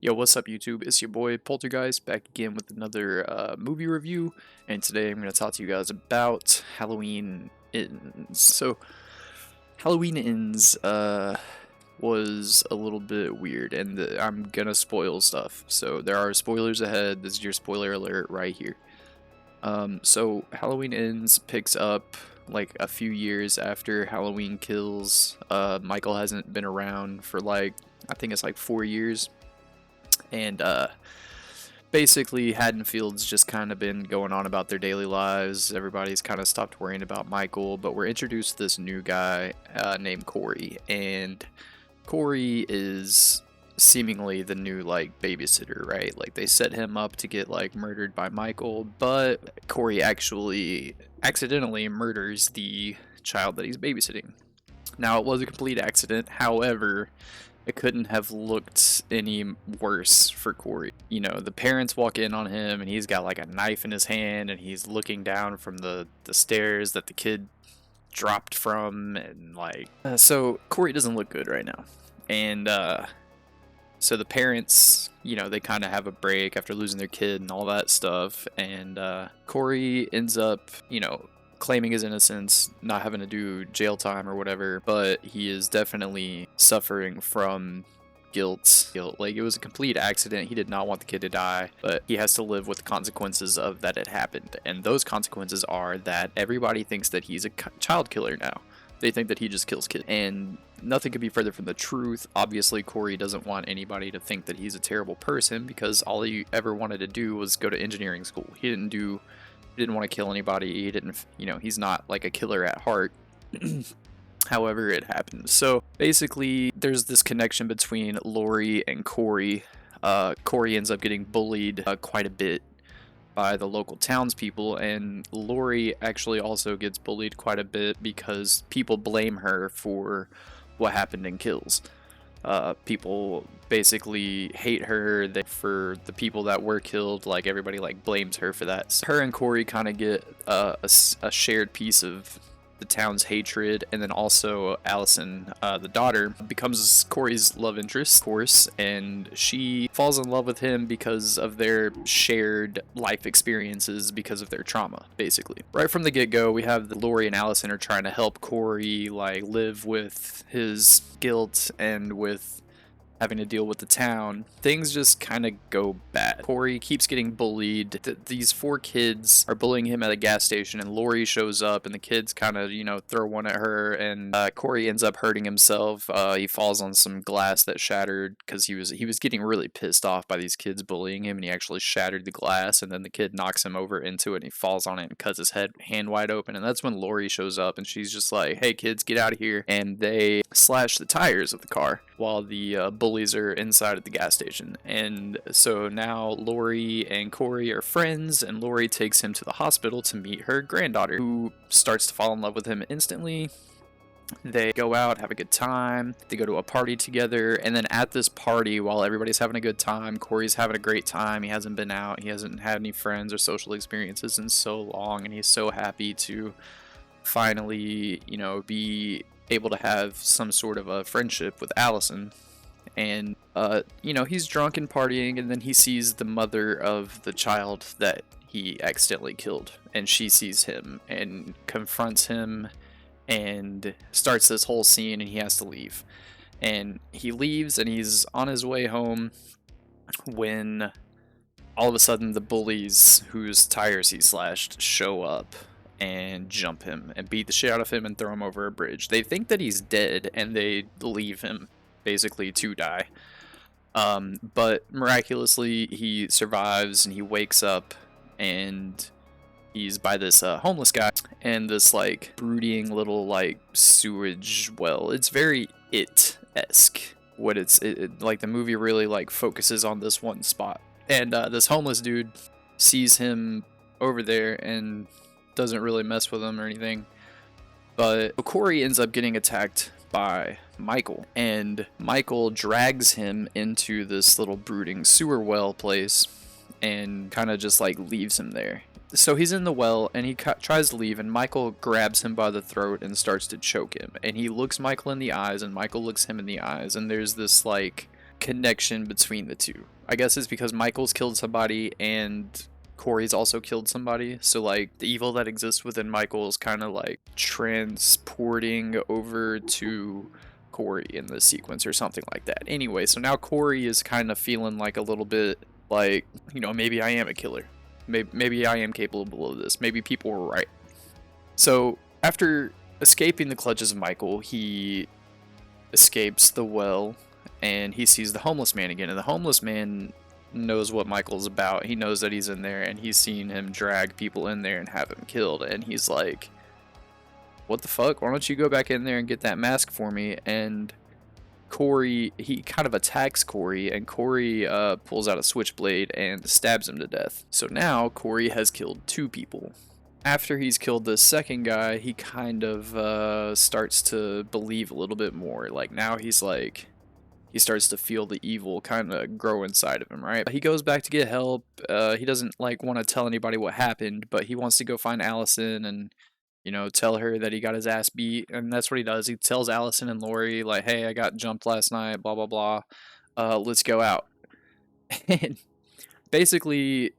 Yo, what's up, YouTube? It's your boy Poltergeist back again with another movie review, and today I'm going to talk to you guys about Halloween Ends. So, Halloween Ends was a little bit weird, and I'm gonna spoil stuff. So there are spoilers ahead. This is your spoiler alert right here. So Halloween Ends picks up like a few years after Halloween Kills. Michael hasn't been around for like I think it's like 4 years. And basically Haddonfield's just kind of been going on about their daily lives. Everybody's kind of stopped worrying about Michael, but we're introduced to this new guy named Corey, and Corey is seemingly the new like babysitter, right? Like they set him up to get like murdered by Michael, but Corey actually accidentally murders the child that he's babysitting. Now, it was a complete accident, however, it couldn't have looked any worse for Corey. You know, the parents walk in on him and he's got like a knife in his hand and he's looking down from the stairs that the kid dropped from, and like so Corey doesn't look good right now. And so the parents, you know, they kind of have a break after losing their kid and all that stuff, and Corey ends up, you know, claiming his innocence, not having to do jail time or whatever, but he is definitely suffering from guilt. Like, it was a complete accident. He did not want the kid to die, but he has to live with the consequences of that it happened. And those consequences are that everybody thinks that he's a child killer now. They think that he just kills kids, and nothing could be further from the truth. Obviously, Corey doesn't want anybody to think that he's a terrible person, because all he ever wanted to do was go to engineering school. He didn't want to kill anybody. He didn't, you know, he's not like a killer at heart. However, it happened. So basically, there's this connection between Lori and Corey. Corey ends up getting bullied quite a bit by the local townspeople, and Lori actually also gets bullied quite a bit because people blame her for what happened in Kills. People basically hate her for the people that were killed. Like, everybody like blames her for that. So her and Corey kind of get a shared piece of the town's hatred, and then also Allison, the daughter, becomes Corey's love interest, of course, and she falls in love with him because of their shared life experiences, because of their trauma, basically. Right from the get-go, we have Lori and Allison are trying to help Corey like live with his guilt and with having to deal with the town. Things just kind of go bad. Corey keeps getting bullied. These four kids are bullying him at a gas station, and Lori shows up, and the kids kind of, you know, throw one at her, and Corey ends up hurting himself. He falls on some glass that shattered because he was getting really pissed off by these kids bullying him, and he actually shattered the glass, and then the kid knocks him over into it, and he falls on it and cuts his hand wide open. And that's when Lori shows up, and she's just like, "Hey kids, get out of here!" And they slash the tires of the car while the bullies are inside of the gas station. And so now Lori and Corey are friends, and Lori takes him to the hospital to meet her granddaughter, who starts to fall in love with him instantly. They go out, have a good time, they go to a party together, and then at this party, while everybody's having a good time, Corey's having a great time. He hasn't been out, he hasn't had any friends or social experiences in so long, and he's so happy to finally, you know, be able to have some sort of a friendship with Allison. And you know, he's drunk and partying, and then he sees the mother of the child that he accidentally killed, and she sees him and confronts him and starts this whole scene, and he has to leave. And he leaves, and he's on his way home when all of a sudden the bullies whose tires he slashed show up and jump him and beat the shit out of him and throw him over a bridge. They think that he's dead, and they leave him basically to die. But miraculously he survives, and he wakes up, and he's by this homeless guy and this like brooding little like sewage well. It's very It-esque. What like, the movie really like focuses on this one spot, and this homeless dude sees him over there and doesn't really mess with him or anything. But Corey ends up getting attacked by Michael, and Michael drags him into this little brooding sewer well place and kind of just like leaves him there. So he's in the well, and he tries to leave, and Michael grabs him by the throat and starts to choke him. And he looks Michael in the eyes, and Michael looks him in the eyes, and there's this like connection between the two. I guess it's because Michael's killed somebody and Corey's also killed somebody. So like the evil that exists within Michael is kind of like transporting over to Corey in the sequence or something like that. Anyway, so now Corey is kind of feeling like a little bit like, maybe I am a killer. Maybe I am capable of this. Maybe people were right. So after escaping the clutches of Michael, he escapes the well and he sees the homeless man again. And the homeless man knows what Michael's about. He knows that he's in there and he's seen him drag people in there and have them killed. And he's like, what the fuck? Why don't you go back in there and get that mask for me? And Corey, he kind of attacks Corey, and Corey pulls out a switchblade and stabs him to death. So now Corey has killed 2 people. After he's killed the second guy, he kind of starts to believe a little bit more. Like now he's like, he starts to feel the evil kind of grow inside of him, right? He goes back to get help. He doesn't like want to tell anybody what happened, but he wants to go find Allison and tell her that he got his ass beat, and that's what he does. He tells Allison and Lori, like, hey, I got jumped last night, blah, blah, blah. Let's go out. And basically,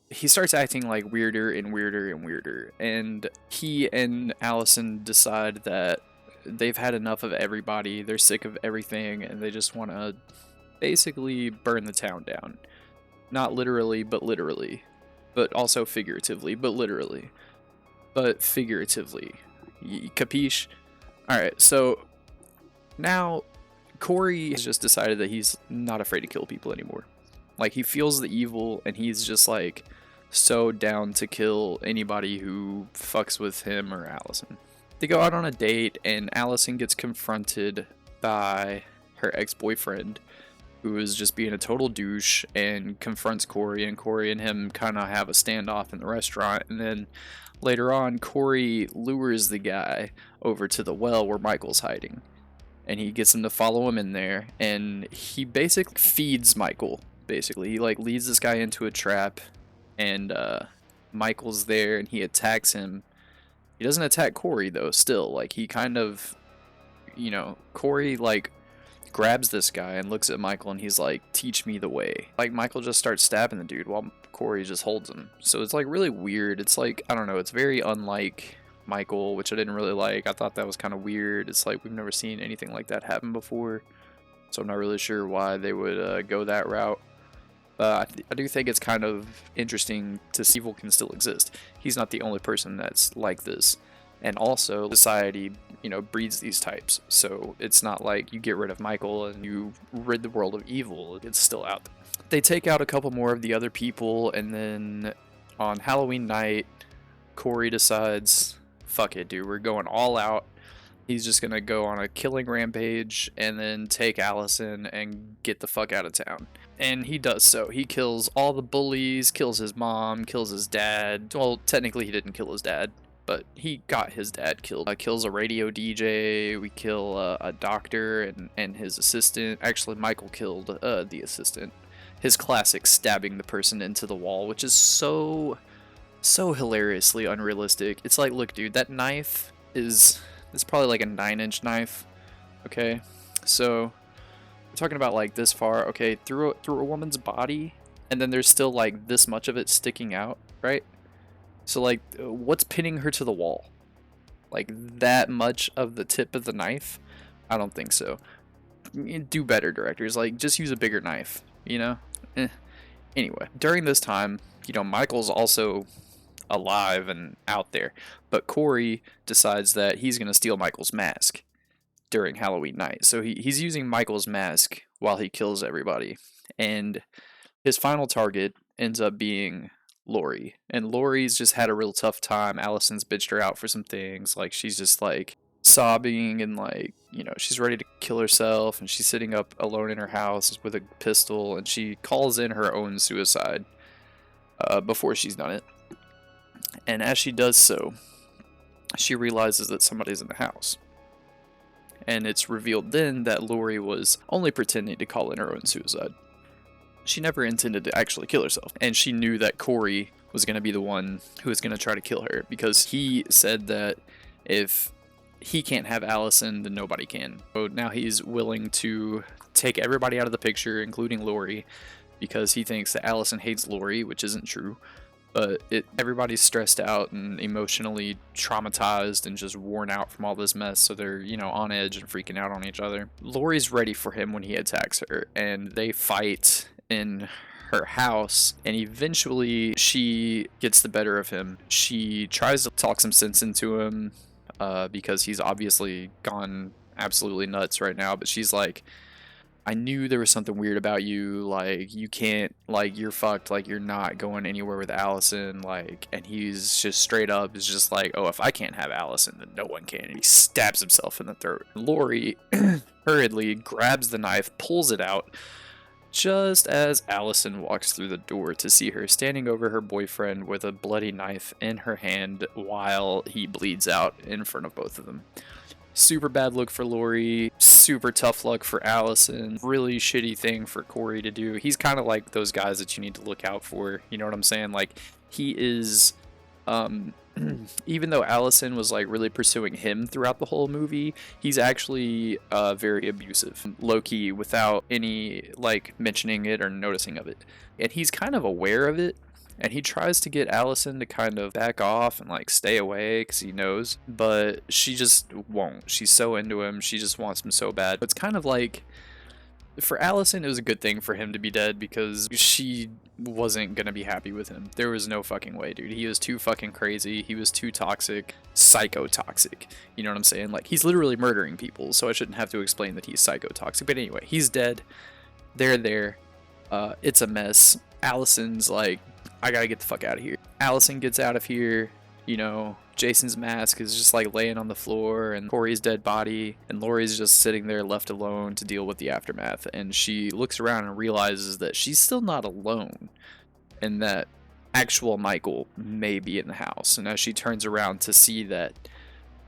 he starts acting like weirder and weirder and weirder. And he and Allison decide that they've had enough of everybody. They're sick of everything, and they just want to basically burn the town down. Not literally, but literally. But also figuratively, but literally. But figuratively. Capiche? Alright, so now Corey has just decided that he's not afraid to kill people anymore. Like, he feels the evil, and he's just like so down to kill anybody who fucks with him or Allison. They go out on a date, and Allison gets confronted by her ex-boyfriend, who is just being a total douche, and confronts Corey, and Corey and him kind of have a standoff in the restaurant, and then later on, Corey lures the guy over to the well where Michael's hiding. And he gets him to follow him in there. And he basically feeds Michael, basically. He like leads this guy into a trap. And Michael's there and he attacks him. He doesn't attack Corey though, still. Like he kind of, Corey like grabs this guy and looks at Michael and he's like, teach me the way. Like Michael just starts stabbing the dude while Corey just holds him. So it's like really weird. It's like, I don't know, it's very unlike Michael, which I didn't really like. I thought that was kind of weird. It's like we've never seen anything like that happen before. So I'm not really sure why they would go that route. But I do think it's kind of interesting to see evil can still exist. He's not the only person that's like this. And also, society, breeds these types. So it's not like you get rid of Michael and you rid the world of evil. It's still out there. They take out a couple more of the other people, and then on Halloween night, Corey decides, fuck it, dude, we're going all out. He's just gonna go on a killing rampage and then take Allison and get the fuck out of town. And he does so. He kills all the bullies, kills his mom, kills his dad. Well, technically he didn't kill his dad, but he got his dad killed. Kills a radio DJ. We kill a doctor and his assistant. Actually, Michael killed the assistant. His classic stabbing the person into the wall, which is so hilariously unrealistic. It's like, look, dude, that knife is probably like a 9-inch knife. Okay, so we're talking about like this far. Okay, through a woman's body, and then there's still like this much of it sticking out, right? So like, what's pinning her to the wall? Like that much of the tip of the knife? I don't think so. Do better, directors. Like, just use a bigger knife, Anyway, during this time, Michael's also alive and out there, but Corey decides that he's going to steal Michael's mask during Halloween night. So he's using Michael's mask while he kills everybody. And his final target ends up being Lori. And Lori's just had a real tough time. Allison's bitched her out for some things. Like, she's just like sobbing and like, she's ready to kill herself, and she's sitting up alone in her house with a pistol, and she calls in her own suicide before she's done it. And as she does so, she realizes that somebody's in the house. And it's revealed then that Lori was only pretending to call in her own suicide. She never intended to actually kill herself. And she knew that Corey was going to be the one who was going to try to kill her, because he said that if he can't have Allison, then nobody can. So now he's willing to take everybody out of the picture, including Lori, because he thinks that Allison hates Lori, which isn't true. But everybody's stressed out and emotionally traumatized and just worn out from all this mess, so they're, you know, on edge and freaking out on each other. Lori's ready for him when he attacks her, and they fight in her house, and eventually she gets the better of him. She tries to talk some sense into him, because he's obviously gone absolutely nuts right now, but she's like, I knew there was something weird about you, like, you can't, like, you're fucked, like, you're not going anywhere with Allison, like, and he's just straight up is just like, oh, if I can't have Allison, then no one can, and he stabs himself in the throat. Lori hurriedly grabs the knife, pulls it out, just as Allison walks through the door to see her standing over her boyfriend with a bloody knife in her hand while he bleeds out in front of both of them. Super bad look for Lori, super tough luck for Allison, really shitty thing for Corey to do. He's kind of like those guys that you need to look out for, you know what I'm saying? Like, he is, even though Allison was like really pursuing him throughout the whole movie, he's actually very abusive, low-key, without any like mentioning it or noticing of it. And he's kind of aware of it. And he tries to get Allison to kind of back off and like stay away because he knows, but she just won't. She's so into him. She just wants him so bad. It's kind of like, for Allison, it was a good thing for him to be dead because she wasn't going to be happy with him. There was no fucking way, dude. He was too fucking crazy. He was too toxic, psychotoxic. You know what I'm saying? Like, he's literally murdering people, so I shouldn't have to explain that he's psychotoxic. But anyway, he's dead. They're there. It's a mess. Allison's like, I gotta get the fuck out of here. Allison gets out of here, you know, Jason's mask is just like laying on the floor and Corey's dead body, and Lori's just sitting there left alone to deal with the aftermath, and she looks around and realizes that she's still not alone and that actual Michael may be in the house. And as she turns around to see that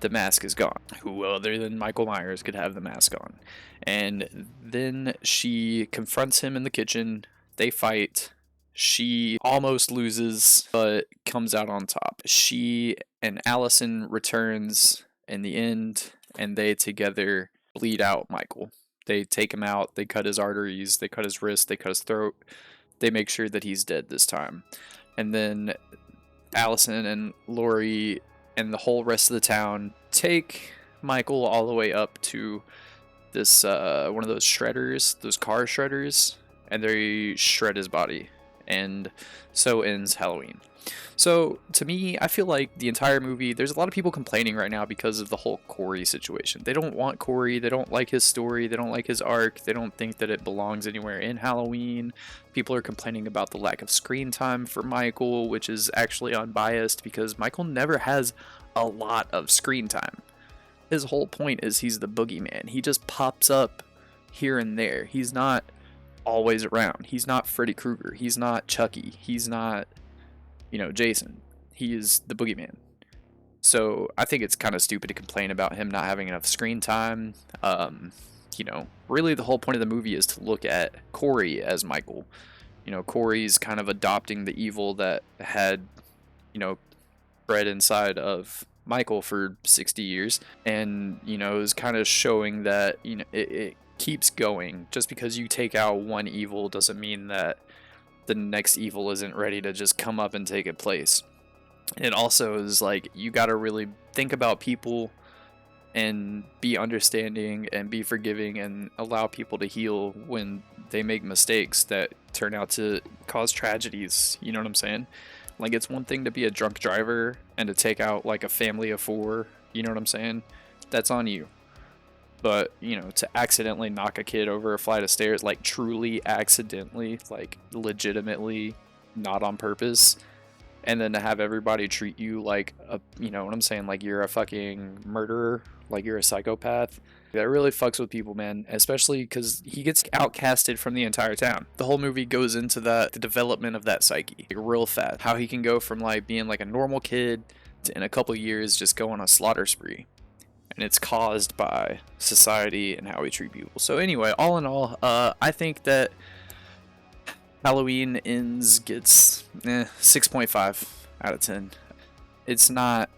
the mask is gone, who other than Michael Myers could have the mask on? And then she confronts him in the kitchen. They fight. She almost loses, but comes out on top. She and Allison returns in the end, and they together bleed out Michael. They take him out, they cut his arteries, they cut his wrist, they cut his throat. They make sure that he's dead this time. And then Allison and Lori and the whole rest of the town take Michael all the way up to this one of those shredders, those car shredders, and they shred his body. And so ends Halloween. So to me, I feel like the entire movie, there's a lot of people complaining right now because of the whole Corey situation. They don't want Corey, they don't like his story, they don't like his arc, they don't think that it belongs anywhere in Halloween. People are complaining about the lack of screen time for Michael, which is actually unbiased because Michael never has a lot of screen time. His whole point is he's the boogeyman. He just pops up here and there. He's not always around. He's not Freddy Krueger. He's not Chucky. He's not, you know, Jason. He is the boogeyman. So I think it's kind of stupid to complain about him not having enough screen time. You know, really the whole point of the movie is to look at Corey as Michael. You know, Corey's kind of adopting the evil that had, you know, bred inside of Michael for 60 years. And, you know, is kind of showing that, you know, it keeps going. Just because you take out one evil doesn't mean that the next evil isn't ready to just come up and take its place. It also is like, you got to really think about people and be understanding and be forgiving and allow people to heal when they make mistakes that turn out to cause tragedies. You know what I'm saying? Like, it's one thing to be a drunk driver and to take out like a family of 4, you know what I'm saying? That's on you. But, you know, to accidentally knock a kid over a flight of stairs, like truly accidentally, like legitimately, not on purpose, and then to have everybody treat you like a, you know what I'm saying, like you're a fucking murderer, like you're a psychopath, that really fucks with people, man, especially because he gets outcasted from the entire town. The whole movie goes into the development of that psyche, like, real fast. How he can go from like being like a normal kid to in a couple years just go on a slaughter spree. And it's caused by society and how we treat people. So anyway, all in all, I think that Halloween Ends gets 6.5 out of 10. It's not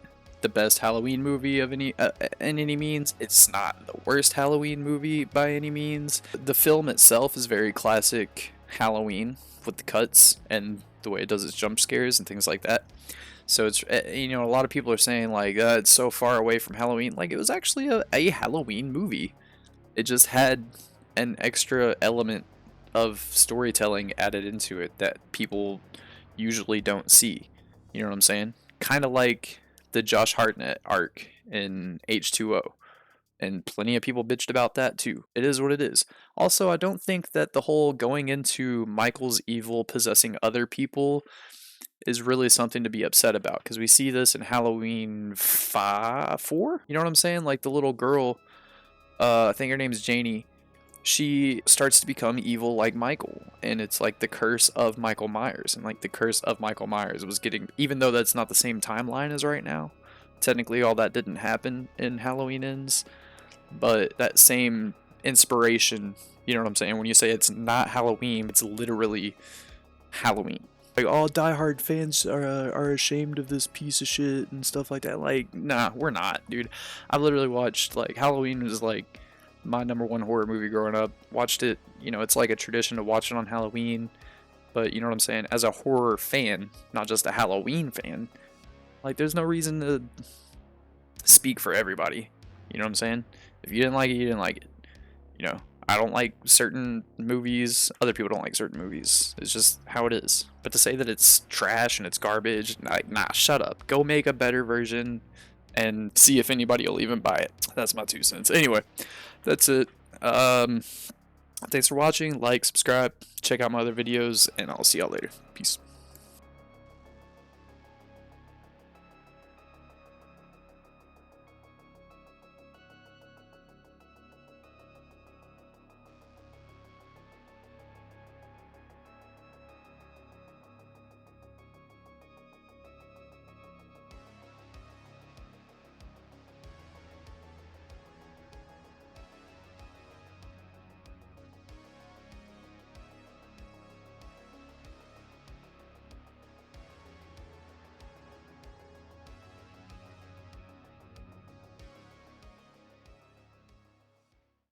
the best Halloween movie of any in any means. It's not the worst Halloween movie by any means. The film itself is very classic Halloween with the cuts and the way it does its jump scares and things like that. So it's you know, a lot of people are saying like it's so far away from Halloween. Like, it was actually a Halloween movie. It just had an extra element of storytelling added into it that people usually don't see. You know what I'm saying? Kind of like the Josh Hartnett arc in H2O. And plenty of people bitched about that too. It is what it is. Also, I don't think that the whole going into Michael's evil possessing other people is really something to be upset about, because we see this in Halloween 4. You know what I'm saying? Like the little girl, I think her name's Janie. She starts to become evil like Michael, and it's like the curse of Michael Myers, and like the curse of Michael Myers was getting, even though that's not the same timeline as right now, technically all that didn't happen in Halloween Ends, but that same inspiration, you know what I'm saying? When you say it's not Halloween, it's literally Halloween. Like, all diehard fans are ashamed of this piece of shit and stuff like that. Like, nah, we're not, dude. I literally watched, like, Halloween was like my #1 horror movie growing up. Watched it, you know, it's like a tradition to watch it on Halloween. But you know what I'm saying? As a horror fan, not just a Halloween fan, like, there's no reason to speak for everybody. You know what I'm saying? If you didn't like it, you didn't like it. You know, I don't like certain movies, other people don't like certain movies. It's just how it is. But to say that it's trash and it's garbage, like, nah, shut up. Go make a better version and see if anybody will even buy it. That's my 2 cents. Anyway, that's it. Thanks for watching. Like, subscribe, check out my other videos, and I'll see y'all later. Peace.